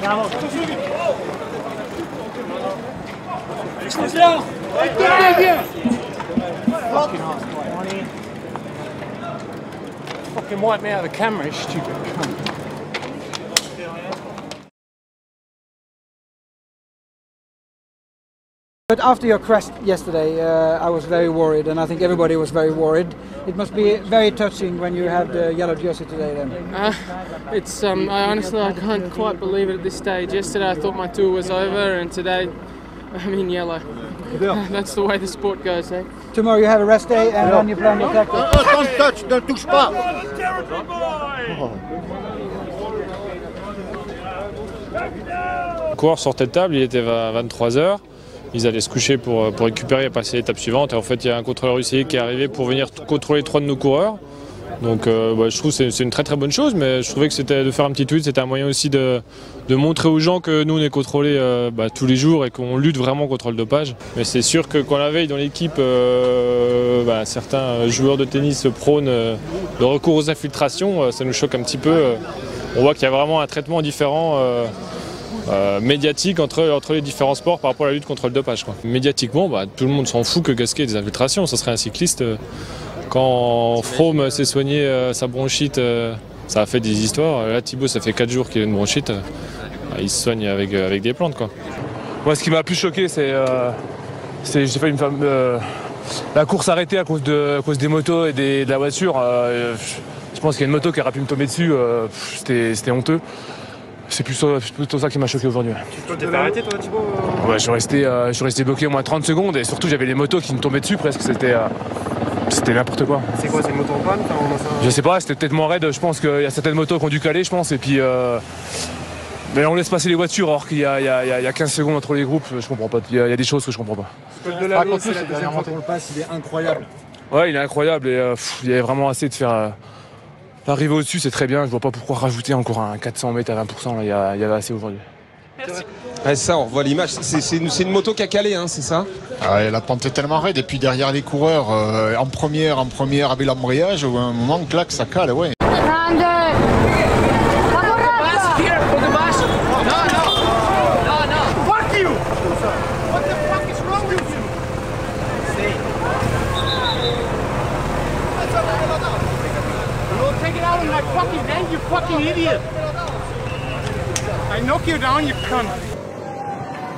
Fucking wipe me out of the camera, you stupid cunt. But after your crash yesterday, I was very worried, and I think everybody was very worried. It must be very touching when you have the yellow jersey today then. I can't quite believe it at this stage. Yesterday I thought my tour was over, and today I'm in yellow. That's the way the sport goes, eh? Tomorrow you have a rest day, and then you plan to attack. Don't touch, ne touche pas. Le coureur sortait de table, il était 23 h. Ils allaient se coucher pour récupérer et passer l'étape suivante. Et en fait, il y a un contrôleur russier qui est arrivé pour venir contrôler 3 de nos coureurs. Donc je trouve que c'est une très très bonne chose, mais je trouvais que c'était de faire un petit tweet, c'était un moyen aussi de montrer aux gens que nous on est contrôlés tous les jours et qu'on lutte vraiment contre le dopage. Mais c'est sûr que quand la veille dans l'équipe, certains joueurs de tennis prônent le recours aux infiltrations, ça nous choque un petit peu. On voit qu'il y a vraiment un traitement différent médiatique entre les différents sports par rapport à la lutte contre le dopage, quoi. Médiatiquement, tout le monde s'en fout que Gasquet ait des infiltrations. Ça serait un cycliste. Quand Froome s'est soigné sa bronchite, ça a fait des histoires. Là, Thibaut, ça fait 4 jours qu'il a une bronchite. Il se soigne avec des plantes, quoi. Moi, ce qui m'a le plus choqué, c'est j'ai fait la course arrêtée à cause des motos et de la voiture. Je pense qu'il y a une moto qui aurait pu me tomber dessus. C'était honteux. C'est plutôt ça qui m'a choqué aujourd'hui. Tu t'es arrêté toi Thibaut? Ouais, je suis resté bloqué au moins 30 secondes et surtout j'avais les motos qui me tombaient dessus presque. C'était n'importe quoi. C'est quoi, c'est une moto en panne? Je sais pas, c'était peut-être moins raide. Je pense qu'il y a certaines motos qui ont dû caler, je pense. Et puis mais on laisse passer les voitures alors qu'il y a 15 secondes entre les groupes. Je comprends pas. Il y a des choses que je comprends pas. Raconte-nous, c'est la deuxième fois qu'on le passe, il est incroyable. Ouais, il est incroyable et il y avait vraiment assez de faire. Arriver au-dessus, c'est très bien. Je vois pas pourquoi rajouter encore un 400 mètres à 20%. Là, il y avait assez aujourd'hui. Merci. Ouais, c'est ça, on revoit l'image. C'est une moto qui a calé, hein, c'est ça? La pente est tellement raide. Et puis derrière les coureurs, en première avec l'embrayage, à un moment, clac, ça cale, ouais. You fucking idiot! I knock you down, you cunt!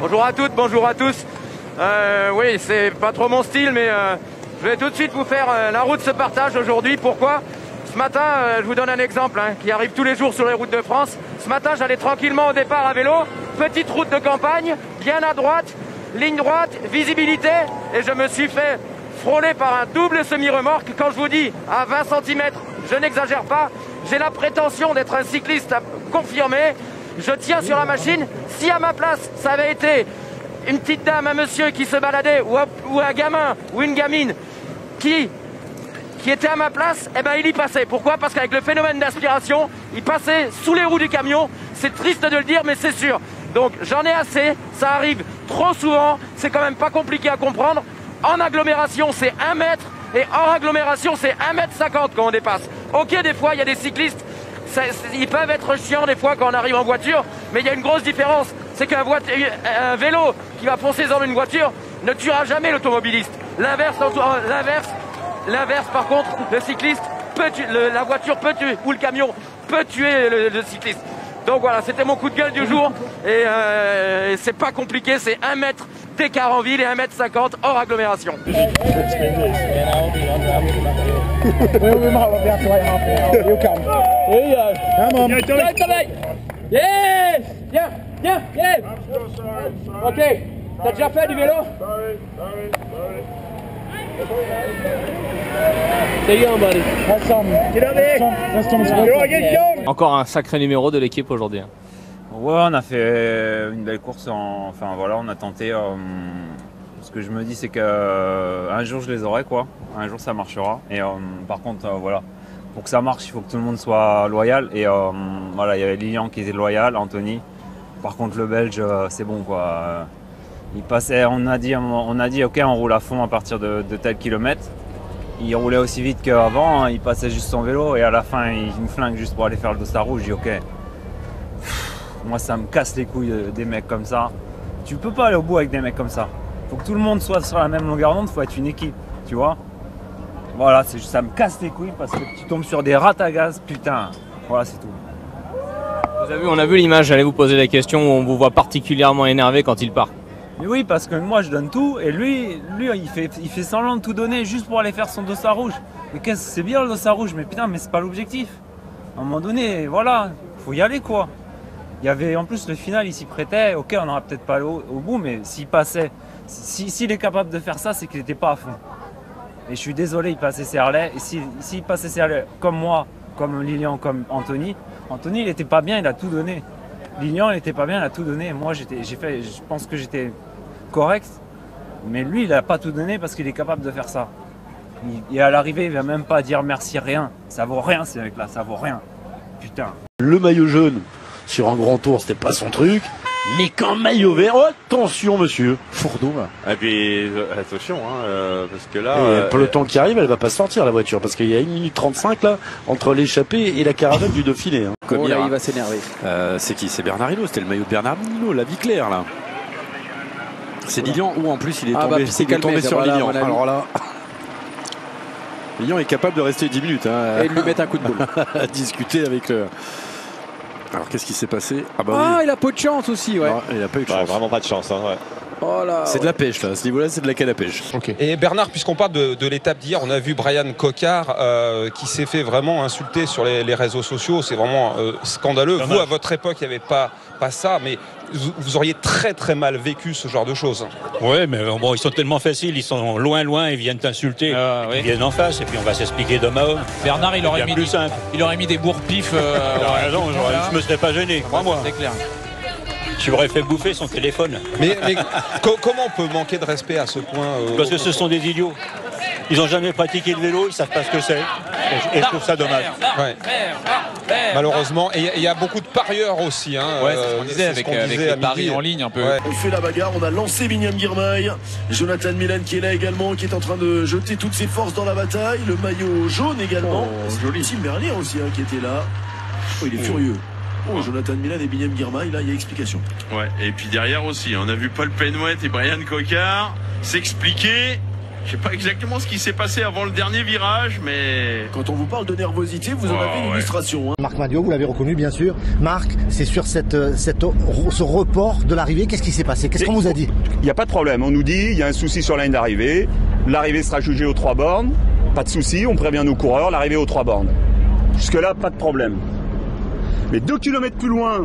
Bonjour à toutes, bonjour à tous. Oui, c'est pas trop mon style, mais je vais tout de suite vous faire la route se partage aujourd'hui. Pourquoi? Ce matin, je vous donne un exemple qui arrive tous les jours sur les routes de France. Ce matin, j'allais tranquillement au départ à vélo, petite route de campagne, bien à droite, ligne droite, visibilité, et je me suis fait frôler par un double semi-remorque. Quand je vous dis à 20 cm, je n'exagère pas, j'ai la prétention d'être un cycliste confirmé. Je tiens sur la machine. Si à ma place, ça avait été une petite dame, un monsieur qui se baladait, ou un gamin, ou une gamine qui était à ma place, eh ben il y passait. Pourquoi? Parce qu'avec le phénomène d'aspiration, il passait sous les roues du camion. C'est triste de le dire, mais c'est sûr. Donc j'en ai assez, ça arrive trop souvent, c'est quand même pas compliqué à comprendre. En agglomération, c'est 1 mètre. Et hors agglomération, c'est 1,50 m quand on dépasse. Ok, des fois, il y a des cyclistes, ils peuvent être chiants des fois quand on arrive en voiture, mais il y a une grosse différence. C'est qu'un vélo qui va foncer dans une voiture ne tuera jamais l'automobiliste. L'inverse, par contre, le cycliste peut tuer, la voiture peut tuer, ou le camion peut tuer le cycliste. Donc voilà, c'était mon coup de gueule du jour. Et c'est pas compliqué, c'est 1 mètre d'écart en ville et 1,50 m hors agglomération. Ok, t'as déjà fait du vélo? Encore un sacré numéro de l'équipe aujourd'hui. Ouais, on a fait une belle course. Enfin voilà, on a tenté. Ce que je me dis, c'est qu'un jour je les aurai, quoi. Un jour ça marchera. Et par contre, voilà, pour que ça marche, il faut que tout le monde soit loyal. Et voilà, il y avait Lilian qui était loyal, Anthony. Par contre, le Belge, c'est bon, quoi. Il passait, on a dit ok, on roule à fond à partir de tel kilomètre. Il roulait aussi vite qu'avant, il passait juste son vélo et à la fin il me flingue juste pour aller faire le dossard rouge. Je dis ok, Moi, ça me casse les couilles des mecs comme ça. Tu peux pas aller au bout avec des mecs comme ça. Faut que tout le monde soit sur la même longueur d'onde, faut être une équipe, tu vois. Voilà, ça me casse les couilles parce que tu tombes sur des rats à gaz, putain. Voilà, c'est tout. On a vu l'image, j'allais vous poser la question où on vous voit particulièrement énervé quand il part. Mais oui, parce que moi je donne tout et lui il fait semblant de tout donner juste pour aller faire son dossard rouge. Mais qu'est-ce que c'est bien le dossard rouge, mais putain, mais c'est pas l'objectif. À un moment donné, voilà, faut y aller quoi. Il y avait en plus le final, il s'y prêtait. Ok, on n'aurait peut-être pas allé au bout, mais s'il passait, s'il est capable de faire ça, c'est qu'il n'était pas à fond. Et je suis désolé, il passait ses relais. Et s'il passait ses relais comme moi, comme Lilian, comme Anthony, il n'était pas bien, il a tout donné. Lilian, il n'était pas bien, il a tout donné. Moi, je pense que j'étais correct, mais lui, il n'a pas tout donné parce qu'il est capable de faire ça. Et à l'arrivée, il ne va même pas dire merci, rien. Ça vaut rien, ces mecs-là, ça vaut rien. Putain. Le maillot jaune sur un grand tour, c'était pas son truc. Mais qu'en maillot vert, oh, attention monsieur, fourneau. Et puis attention, parce que là. Pour le temps qui arrive, elle va pas sortir la voiture, parce qu'il y a 1 minute 35 là entre l'échappée et la caravane du Dauphiné. Hein. Comme là, il va s'énerver. C'est qui? C'est Bernard Hinault, c'était le maillot de Bernard Hinault, la vie claire là. C'est Lilian où en plus il est tombé, tombé sur Lilian. Alors là. Lilian est capable de rester 10 minutes. Hein, et de lui mettre un coup de boule. À discuter avec le. Alors qu'est-ce qui s'est passé? Oui. Il a peu de chance aussi, ouais. Non, il a pas eu de chance. Vraiment pas de chance, hein, ouais. Oh là, c'est de la pêche là, à ce niveau-là c'est de la canne à pêche. Okay. Et Bernard, puisqu'on parle de l'étape d'hier, on a vu Brian Coquard qui s'est fait vraiment insulter sur les réseaux sociaux, c'est vraiment scandaleux. Dommage. Vous, à votre époque, il n'y avait pas ça, mais vous auriez très très mal vécu ce genre de choses. Oui, mais bon, ils sont tellement faciles, ils sont loin, ils viennent t'insulter, ils viennent en face et puis on va s'expliquer d'homme à homme. Bernard, il aurait mis des bourre-pifs. Il a raison, je me serais pas gêné, crois-moi. C'est clair. Tu aurais fait bouffer son téléphone. Mais comment on peut manquer de respect à ce point Parce que ce sont des idiots. Ils n'ont jamais pratiqué le vélo, ils ne savent pas ce que c'est. Et je trouve ça dommage. Ouais. Malheureusement. Et il y a beaucoup de parieurs aussi. Hein, ouais, c'est ce qu'on disait avec les paris en ligne un peu. Ouais. On fait la bagarre, on a lancé Binyam Girmay. Jonathan Milan qui est là également, qui est en train de jeter toutes ses forces dans la bataille. Le maillot jaune également. Joli. Tim Bernier aussi hein, qui était là. Oh, il est furieux. Oh, Jonathan Milan et Binyam Girmay, là il y a explication. Ouais, et puis derrière aussi, on a vu Paul Penouette et Brian Coquard s'expliquer. Je sais pas exactement ce qui s'est passé avant le dernier virage, mais... Quand on vous parle de nervosité, vous en avez une illustration. Hein. Marc Madiot, vous l'avez reconnu bien sûr. Marc, c'est sur ce report de l'arrivée, qu'est-ce qui s'est passé? Qu'est-ce qu'on vous a dit? Il n'y a pas de problème, on nous dit, il y a un souci sur la ligne d'arrivée. L'arrivée sera jugée aux 3 bornes. Pas de souci, on prévient nos coureurs, l'arrivée aux 3 bornes. Jusque-là, pas de problème. Mais 2 kilomètres plus loin,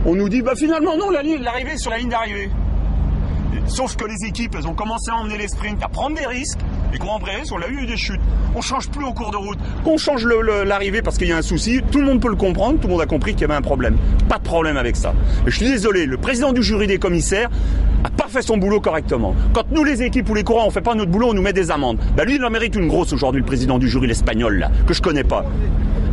on nous dit, bah finalement non, l'arrivée est sur la ligne d'arrivée. Sauf que les équipes, elles ont commencé à emmener les sprints, à prendre des risques, et qu'on embrasse, on a eu des chutes. On change plus au cours de route. On change l'arrivée parce qu'il y a un souci, tout le monde peut le comprendre, tout le monde a compris qu'il y avait un problème. Pas de problème avec ça. Mais je suis désolé, le président du jury des commissaires a pas fait son boulot correctement. Quand nous, les équipes ou les coureurs, on fait pas notre boulot, on nous met des amendes. Bah lui, il en mérite une grosse aujourd'hui, le président du jury, l'espagnol, là, que je connais pas.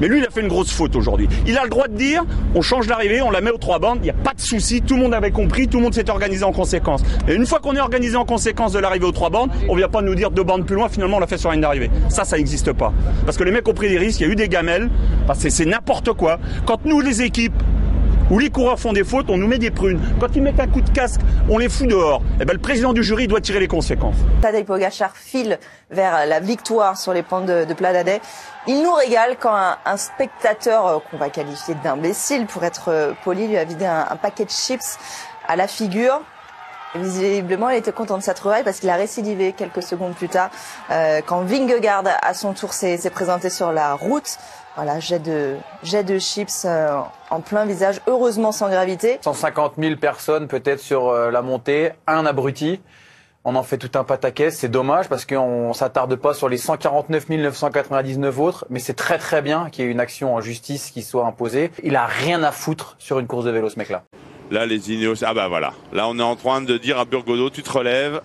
Mais lui, il a fait une grosse faute aujourd'hui. Il a le droit de dire, on change l'arrivée, on la met aux 3 bandes, il n'y a pas de souci, tout le monde avait compris, tout le monde s'est organisé en conséquence. Et une fois qu'on est organisé en conséquence de l'arrivée aux 3 bandes, on vient pas nous dire 2 bandes plus loin, finalement on l'a fait sur la ligne d'arrivée. Ça n'existe pas. Parce que les mecs ont pris des risques, il y a eu des gamelles, c'est n'importe quoi. Quand nous, les équipes, où les coureurs font des fautes, on nous met des prunes. Quand ils mettent un coup de casque, on les fout dehors. Et ben le président du jury doit tirer les conséquences. Tadej Pogačar file vers la victoire sur les pentes de Pla-d'Adet. Il nous régale quand un spectateur qu'on va qualifier d'imbécile, pour être poli, lui a vidé un paquet de chips à la figure. Et visiblement, il était content de sa trouvaille parce qu'il a récidivé quelques secondes plus tard quand Vingegaard, à son tour, s'est présenté sur la route. Voilà, jet de chips en plein visage, heureusement sans gravité. 150 000 personnes peut-être sur la montée, un abruti. On en fait tout un pataquès, c'est dommage parce qu'on s'attarde pas sur les 149 999 autres, mais c'est très très bien qu'il y ait une action en justice qui soit imposée. Il a rien à foutre sur une course de vélo ce mec-là. Là les Ineos, ah bah voilà, là on est en train de dire à Burgodo, tu te relèves,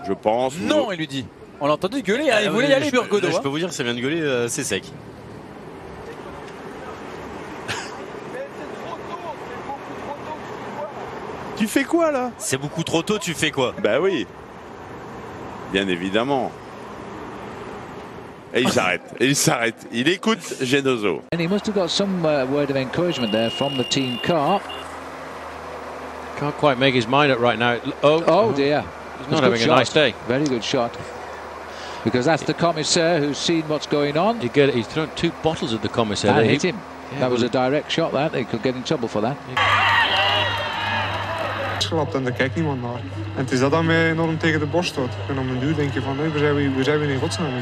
je pense. Non, il lui dit. On l'a entendu gueuler, hein, il voulait y aller Burgodo. Je peux vous dire que ça vient de gueuler, c'est sec. Tu fais quoi là? C'est beaucoup trop tôt, tu fais quoi? Bah oui, bien évidemment. Et il s'arrête. Et il s'arrête. Il écoute Genoso. And he must have got some word of encouragement there from the team car. Can't quite make his mind up right now. Oh dear. He's not having a nice day. Very good shot. Because that's the commissaire who's seen what's going on. He's thrown 2 bottles at the commissaire. And hit him. Yeah, that was a direct shot, that. They could get in trouble for that. Gelapt en daar kijkt niemand naar. En het is dat mij enorm tegen de borst stoot. En op een duur denk je van, nee, we zijn weer in godsnaam.